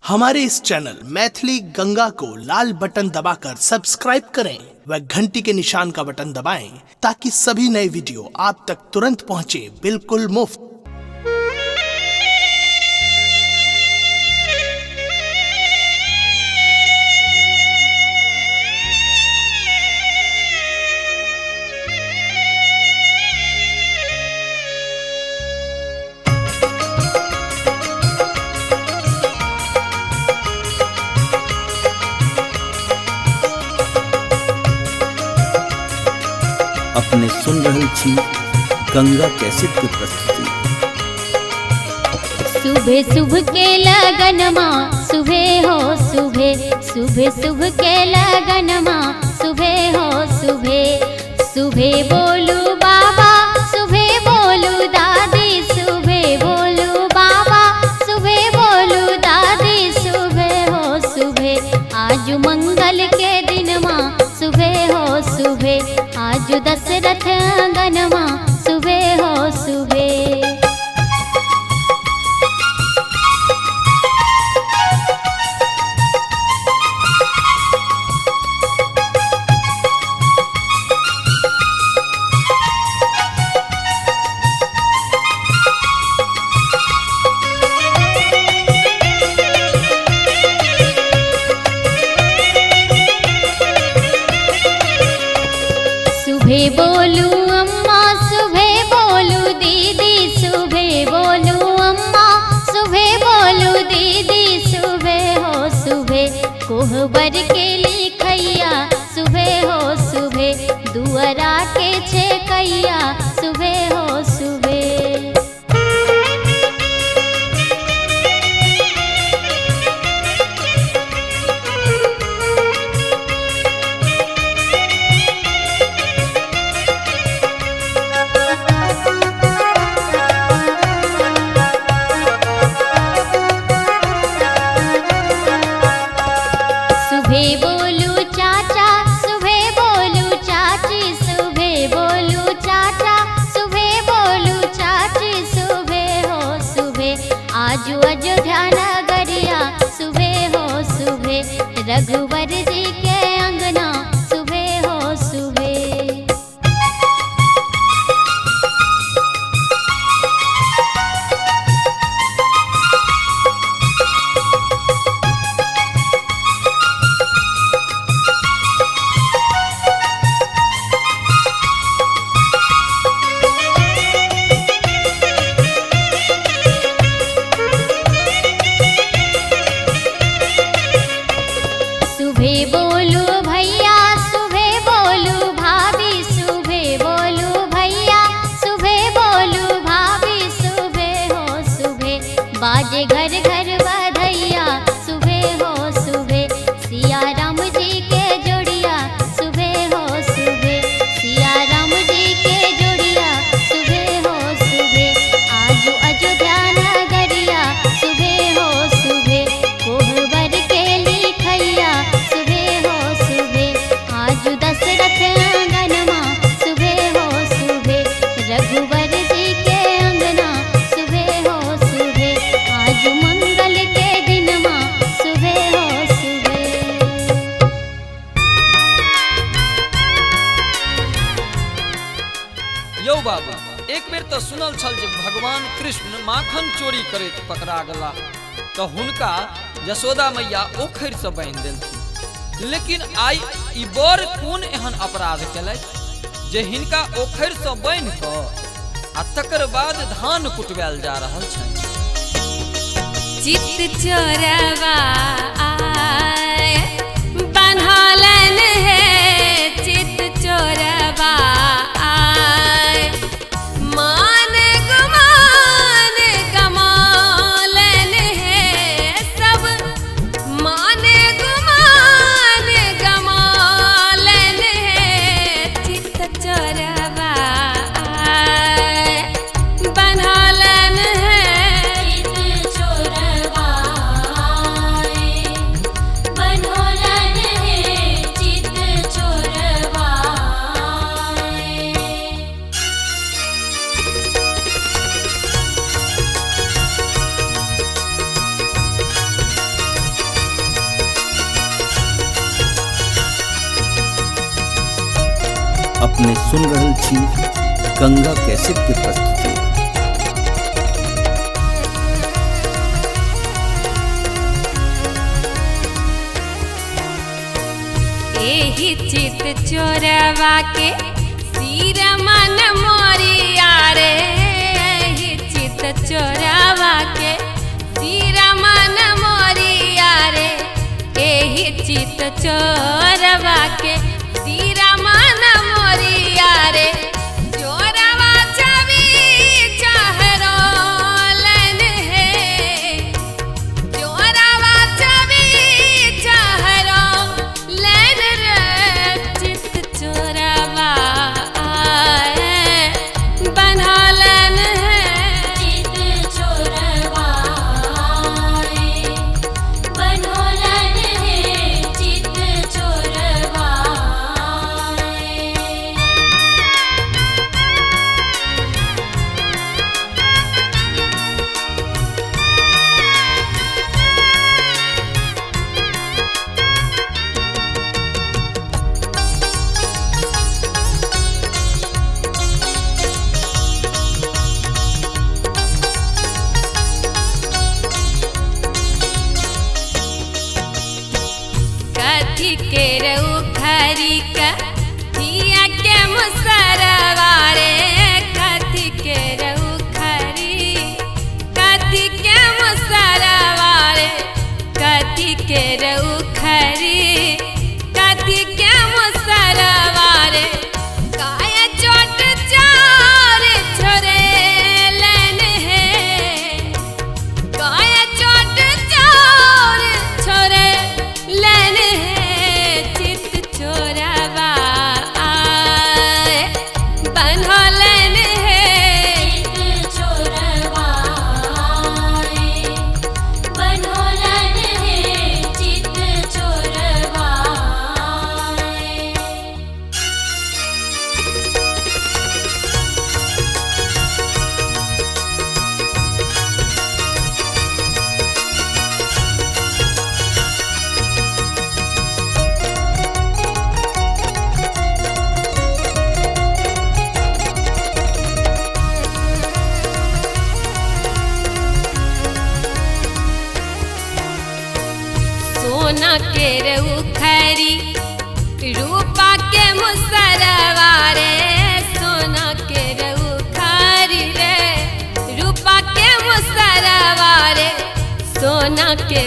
हमारे इस चैनल मैथिली गंगा को लाल बटन दबाकर सब्सक्राइब करें व घंटी के निशान का बटन दबाएं ताकि सभी नए वीडियो आप तक तुरंत पहुंचे बिल्कुल मुफ्त। अपने सुन रहल छी गंगा कैसेट के प्रस्तुति। सुबह सुबह के लगन माँ सुबह हो सुबह, सुबह सुबह के लगन माँ सुबह हो सुबह। सुबह बोलू बाबा सुबह बोलू दादी, सुबह बोलू बाबा सुबह बोलू दादी, सुबह हो सुबह। आज मंगल के दिन माँ सुबह हो सुबह, आज दशरथ आंगन माँ सुबह हो सुबह। सुबह बोलू अम्मा सुबह बोलू दीदी, सुबह बोलू अम्मा सुबह बोलू दीदी, सुबह हो सुबह। कोहबर के लिखैया सुबह हो सुबह, दुआरा के छेकैया सुबह हो सुबह। सुबह बोलू चाचा सुबह बोलू चाची, सुबह बोलू चाचा सुबह बोलू चाची, सुबह हो सुबह। आज अयोध्या नगरिया सुबह हो सुबह, रघुवर जी के अंगना सुबह हो सुबह। सुबह बोलू भैया सुबह बोलू भाभी, सुबह बोलू भैया सुबह बोलू भाभी, सुबह हो सुबह। बाजे घर घर बधैया सुबह हो सुबह, सिया राम जी के जोड़िया सुबह हो सुबह, सिया राम जी के जोड़िया सुबह हो सुबह। आज अयोध्या नगरिया सुबह हो सुबह, कोहबर के लिखैया सुबह हो सुबह। आज दशरथ आंगन माँ सुबह हो सुबह, रघुवर जी के अंगना सुबह हो सुबह। आज मंगल के दिन माँ सुबह हो सुबह। यौ बाबू, एक बेर तो सुनल छल जे भगवान कृष्ण माखन चोरी करैत पकड़ा गेला तो हुनका यशोदा मैया ओखरि से बांधि देलखिन। लेकिन आई ई बर कोन एहन अपराध केलथि जे हिनका ओखरि से बांधि कऽ आ तकर बाद धान कुटबायल जा रहल छनि। चित चोरवा आय बन्हालन है, चित चोरवा आय मान गुमान गमालन है, सब मान गुमान गमालन है। चित चोरवा आय बन्हालन है, चित चोरवा आय अपने सुन रहल छी गंगा कैसेट के प्रस्तुति। एही चित चोरवा के सिर मन मोरिया रे, एही चित चोरवा के सिर मन मोरिया रे, एही चित चोरवा के सिर मन मोरिया रे। चोरवा छवि चाहरो लन है, चोरवा छवि चाहरो लन रे, चित चोरवा आए बनलन है, चित चोरवा आए बनलन है, चित चोरवा आए। कथी के उखरी का थिया के मुसरवा रे, कथी के उखरी कथी के मुसरवा रे, कथी के उखरी कथी के मुसरवा रे। काया चोट चार छोरे लन है, काया चोट चार छोरे लन है, चित चोरवा आए बनलन है, चित चोरवा आए बनलन है, चित चोरवा आए। सोना के उखरी रूपा के मुसरवा रे, सोना के उखरी रे रूपा के मुसरवा रे, सोना के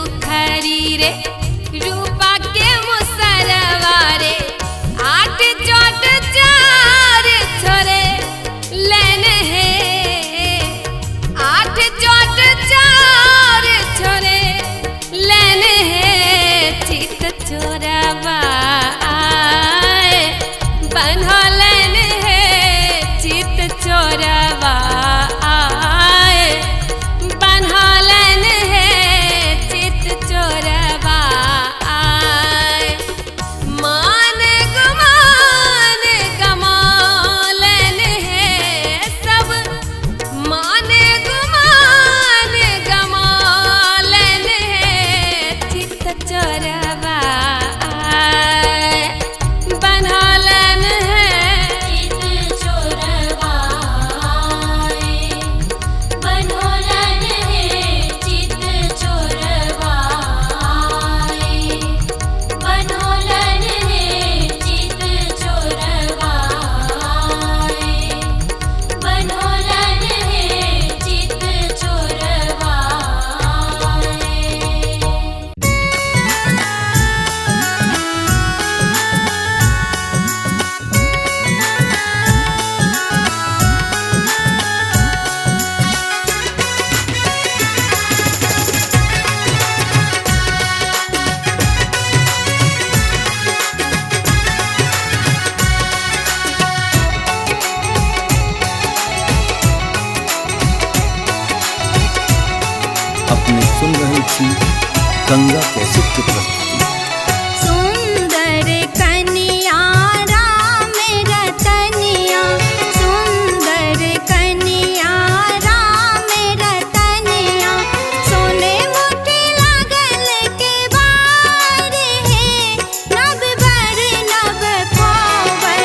उखरी रे रूपा के मुसरवा रे। आठ चोट चार छोरे लन है, आठ चोट चार छोरे लन है, चित चोरवा आए बनलन है, चित चोरवा आए बनलन है, चित चोरवा आए। मान गुमान गमालन है सब, मान गुमान गमालन है, चित चोरवा आए बनलन है, चित चोरवा आए बनलन है, चित चोरवा आए बनलन है, चित चोरवा आए बनलन है, चित चोरवा आए। अपने सुन रहल छी गंगा कैसेट के प्रस्तुति। सुंदर कन्या राम रतनिया, सुंदर कन्या राम रतनिया, सोने मुठी लागल के बार है, नव बर नव पावर।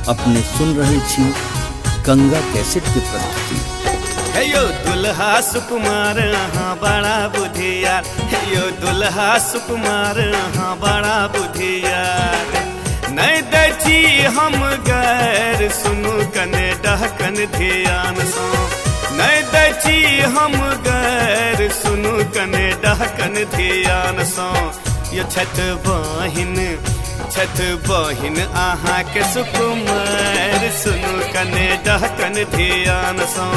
अपने सुन रहल छी गंगा कैसेट के प्रस्तुति। हेयो दुल्हा सुकुमार अहाँ बड़ा बुधियार, हेयो दुल्हा सुकुमार अहाँ बड़ा बुधियार। नहीं दै छी हम गैर सुनू कने डहकन ध्यान सो, नहीं दै छी हम गैर सुनू कने डहकन ध्यान सो। यो छठ बहिन अहाँ के सुकुमार सुनू कने डहकन ध्यान सो।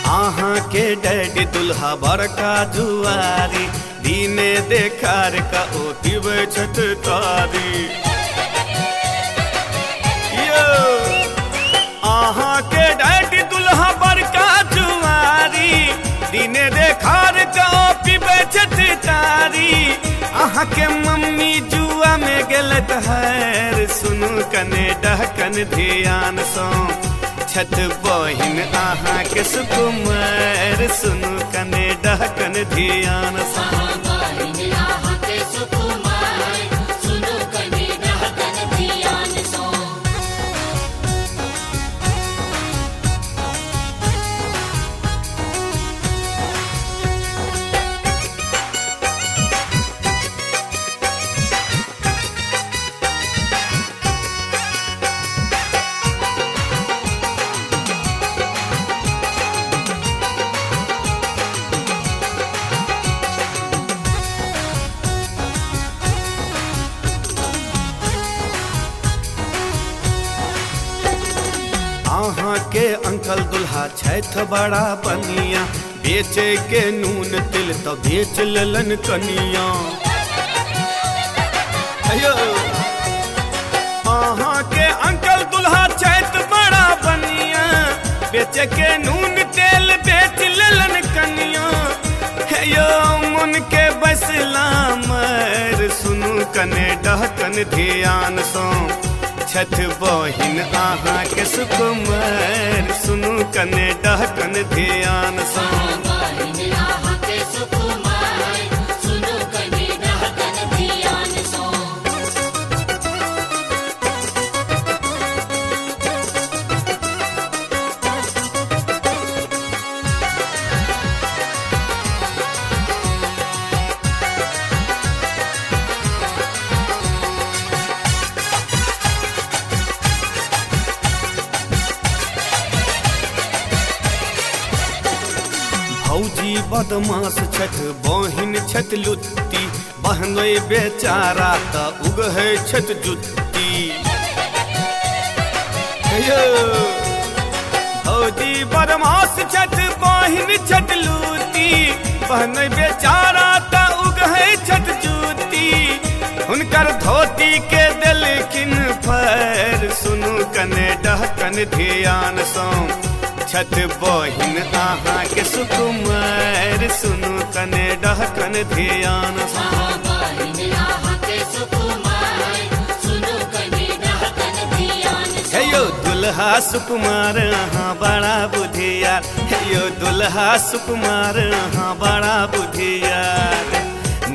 अहाँ के डैडी दुल्हा बड़का जुआरी, दीने देखार का ओ पिबे छठ तारी। यो अहाँ के डैडी दुल्हा बड़का जुआरी, दीने देखार का ओ पिबे छठ तारी। अहाँ के मम्मी जुआ में गलत है, सुनू कने डहकन ध्यान सो। छठ बहिन अहाँ के सुकुमार सुनू कने डहकन ध्यान सो। अहाँ के अंकल दुल्हा छैथ बड़ा बनिया, बेचे के नून तिल तो बेच लेलन कनिया। अयो अहाँ के अंकल दुल्हा छैथ बड़ा बनिया, बेचे के नून तेल बेच लेलन कनिया। हेयो मन के बसला मर सुनू कने डहकन ध्यान सो। छठ बहिन अहाँ के सुकुमार सुनू कने डहकन ध्यान सो। भौजी बदमाश छठ बहिन छठ लुत्ती, बहनोई बेचारा त उगहे छठ जुत्ती। भौजी बदमाश छठ बहिन छठ लुत्ती, बहनोई बेचारा त उगहे छठ जुत्ती। हुनकर धोती के देलखिन फर सुनू कने डहकन ध्यान सो। छठ बहिन अहाँ के सुकुमार सुनू कने डहकन ध्यान सो। हेयो दुल्हा सुकुमार अहाँ बड़ा बुधियार, हेयो दुल्हा सुकुमार अहाँ बड़ा बुधियार।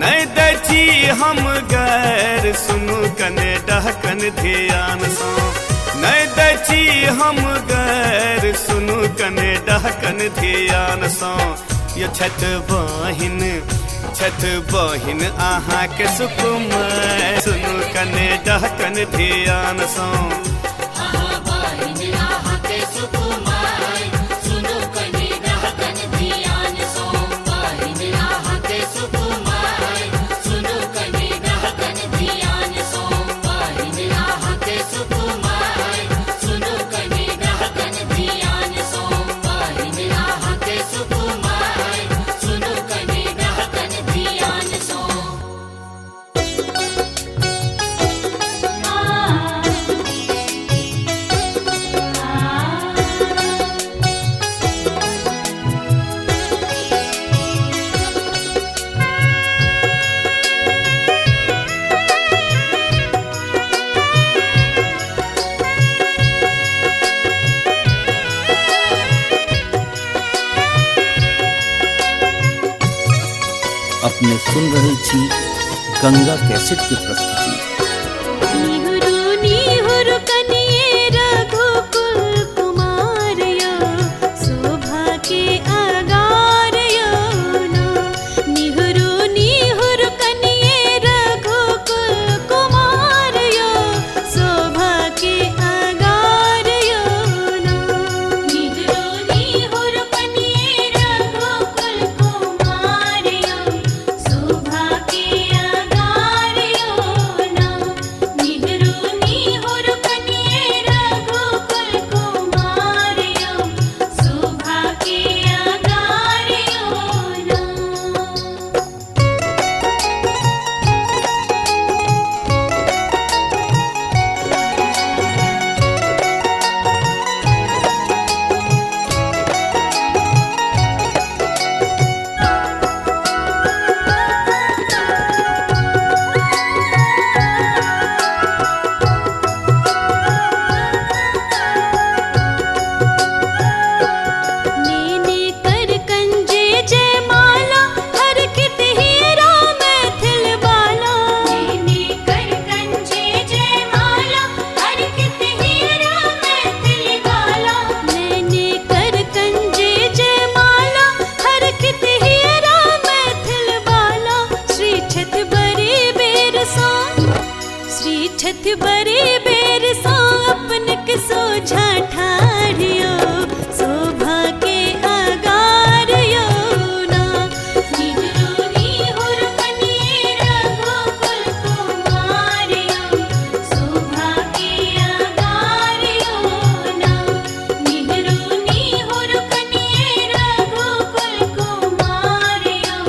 नहीं दै छी हम गैर सुनू कने डहकन ध्यान सो। नहीं दै छी हम गैर सुनू कने डहकन ध्यान सो। यो छठ बहिन अहाँ के सुकुमार सुनू कने डहकन ध्यान सो। अपने सुन रहल छी गंगा कैसेट के प्रस्तुति। निहुरु निहुरु कनिये रघुकुल कुमार यो, शोभा के आगार यो ना। निहुरु निहुरु कनिये रघुकुल कुमार यो, शोभा के आगार यो ना। निहुरु निहुरु कनिये रघुकुल कुमार यो, शोभा के आगार यो ना। निहुरु निहुरु कनिये रघुकुल कुमार यो, शोभा के आगार यो ना। नैने कर कंजे जयमाला, हरखित हीरा मैथिल बाला। नैने कर कंजे जयमाला, हरखित हीरा मैथिल बाला। नैने कर कंजे जयमाला, हरखित हीरा मैथिल बाला। श्री छठ बड़े बेर सो, श्री छठ बड़े बेर सो अपन के सोझा ठाढ़ियो, शोभा के आगार यो ना। निहुरु निहुरु कनिये रघुकुल कुमार यो, शोभा के आगार यो ना। निहुरु निहुरु कनिये रघुकुल कुमार यो,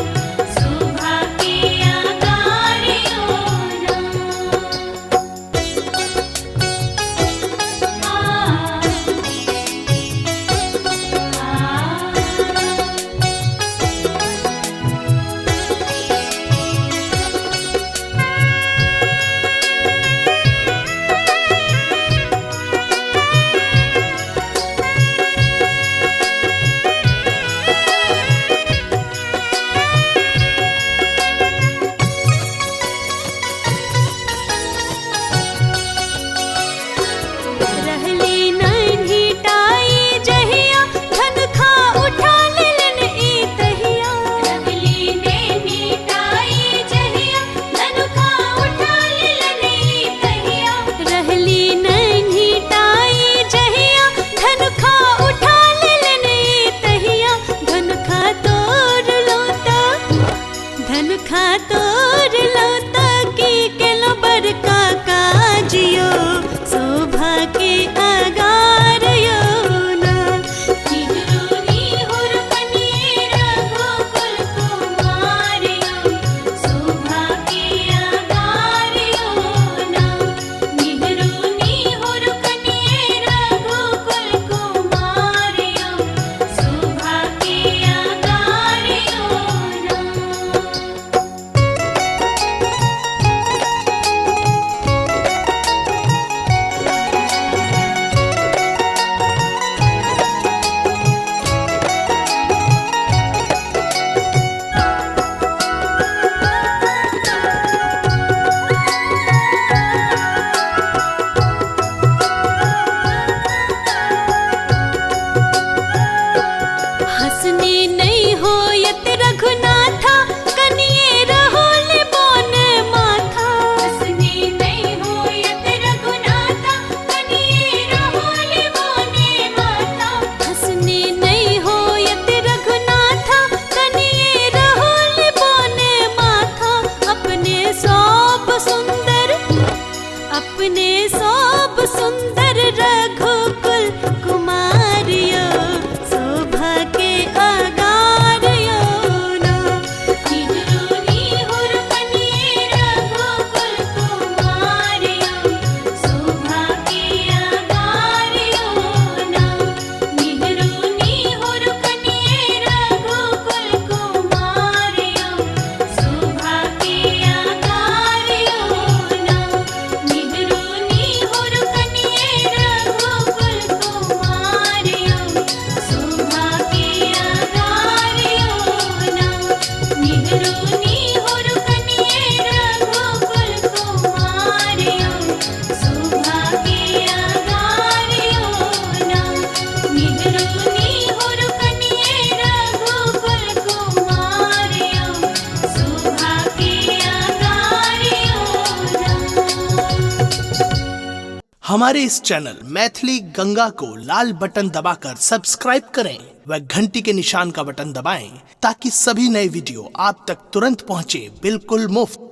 शोभा के आगार यो ना। रहली नन्ही टाई जहिया, धन खा उठा लेलन ई तहिया। रहली नन्ही टाई जहिया, धन खा उठा लेलन ई तहिया। रहली नन्ही टाई जहिया, धन खा उठा लेलन ई तहिया। धन खा तोड़ लोता, धन खा तोड़ लोता की केलो बड़का काजियो, शोभा के आगार यो ना। निहुरु निहुरु कनिये रघुकुल कुमार यो, शोभा के आगार यो ना। निहुरु निहुरु कनिये रघुकुल कुमार यो, शोभा के आगार यो ना। हंसनी नहीं होयत रघुनाथा, कनिये रहोल बोन माथा। हंसनी नहीं होयत रघुनाथा, कनिये रहोल बोन माथा। हंसनी नहीं होयत रघुनाथा, कनिये रहोल बोन माथा। अपने सब सुंदर, अपने सब सुंदर रघुकुल कुमार यो, शोभा के आगार यो ना। निहुरु निहुरु कनिये रघुकुल कुमार यो, शोभा के आगार यो ना। निहुरु निहुरु कनिये रघुकुल कुमार यो, शोभा के आगार यो ना। निहुरु निहुरु कनिये रघुकुल हमारे इस चैनल मैथिली गंगा को लाल बटन दबाकर सब्सक्राइब करें व घंटी के निशान का बटन दबाएं ताकि सभी नए वीडियो आप तक तुरंत पहुंचे बिल्कुल मुफ्त।